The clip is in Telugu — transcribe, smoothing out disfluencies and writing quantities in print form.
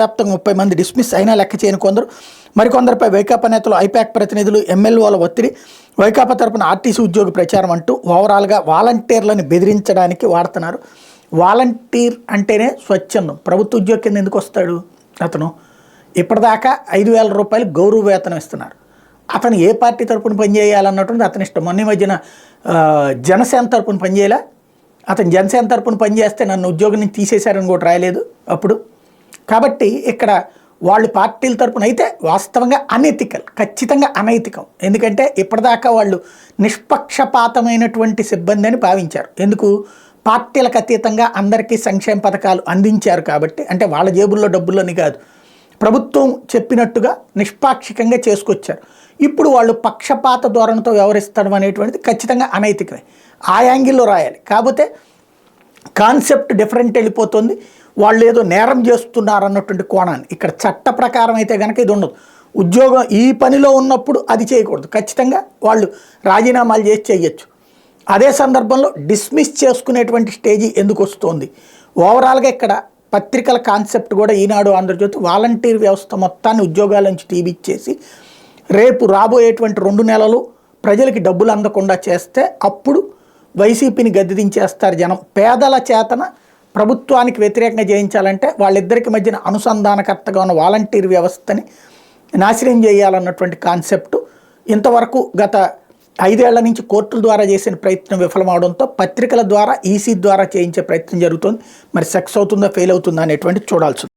వ్యాప్తంగా 30 మంది డిస్మిస్ అయినా లెక్క చేయని కొందరు, మరికొందరిపై వైకాపా నేతలు, ఐపాక్ ప్రతినిధులు, ఎమ్మెల్యేల ఒత్తిడి, వైకాపా తరపున ఆర్టీసీ ఉద్యోగ ప్రచారం అంటూ ఓవరాల్గా వాలంటీర్లను బెదిరించడానికి వాడుతున్నారు. వాలంటీర్ అంటేనే స్వచ్ఛందం. ప్రభుత్వ ఉద్యోగం కింద ఎందుకు వస్తాడు అతను? ఇప్పటిదాకా 5,000 రూపాయలు గౌరవ వేతనం ఇస్తున్నారు. అతను ఏ పార్టీ తరపున పనిచేయాలన్నటువంటి అతని ఇష్టం. మొన్న మధ్యన జనసేన తరపున పనిచేయాలా? అతను జనసేన తరపున పనిచేస్తే నన్ను ఉద్యోగం నుంచి తీసేశారని కూడా రాయలేదు అప్పుడు. కాబట్టి ఇక్కడ వాళ్ళు పార్టీల తరపున అయితే వాస్తవంగా అనెథికల్, ఖచ్చితంగా అనైతికం. ఎందుకంటే ఇప్పటిదాకా వాళ్ళు నిష్పక్షపాతమైనటువంటి సిబ్బంది అని భావించారు. ఎందుకు? పార్టీలకు అతీతంగా అందరికీ సంక్షేమ పథకాలు అందించారు కాబట్టి, అంటే వాళ్ళ జేబుల్లో డబ్బుల్లోని కాదు, ప్రభుత్వం చెప్పినట్టుగా నిష్పాక్షికంగా చేసుకొచ్చారు. ఇప్పుడు వాళ్ళు పక్షపాత ధోరణితో వ్యవహరిస్తడం అనేటువంటిది ఖచ్చితంగా అనైతికమే. ఆ యాంగిల్లో రాయాలి. కాకపోతే కాన్సెప్ట్ డిఫరెంట్ వెళ్ళిపోతుంది. వాళ్ళు ఏదో నేరం చేస్తున్నారు అన్నటువంటి కోణాన్ని. ఇక్కడ చట్ట ప్రకారం అయితే కనుక ఇది ఉండదు. ఉద్యోగం ఈ పనిలో ఉన్నప్పుడు అది చేయకూడదు. ఖచ్చితంగా వాళ్ళు రాజీనామాలు చేసి చేయొచ్చు. అదే సందర్భంలో డిస్మిస్ చేసుకునేటువంటి స్టేజీ ఎందుకు వస్తుంది? ఓవరాల్గా ఇక్కడ పత్రికల కాన్సెప్ట్ కూడా ఈనాడు, ఆంధ్రజ్యోతి వాలంటీర్ వ్యవస్థ మొత్తాన్ని ఉద్యోగాల నుంచి తీపిచ్చేసి రేపు రాబోయేటువంటి 2 నెలలు ప్రజలకి డబ్బులు అందకుండా చేస్తే అప్పుడు వైసీపీని గద్దెదించేస్తారు జనం. పేదల చేతన ప్రభుత్వానికి వ్యతిరేకంగా చేయించాలంటే వాళ్ళిద్దరికి మధ్యన అనుసంధానకర్తగా ఉన్న వాలంటీర్ వ్యవస్థని నాశనం చేయాలన్నటువంటి కాన్సెప్టు ఇంతవరకు గత 5 ఏళ్ల నుంచి కోర్టుల ద్వారా చేసిన ప్రయత్నం విఫలమవడంతో పత్రికల ద్వారా, ఈసీ ద్వారా చేయించే ప్రయత్నం జరుగుతుంది. మరి సక్సెస్ అవుతుందా, ఫెయిల్ అవుతుందా అనేటువంటి చూడాల్సి ఉంది.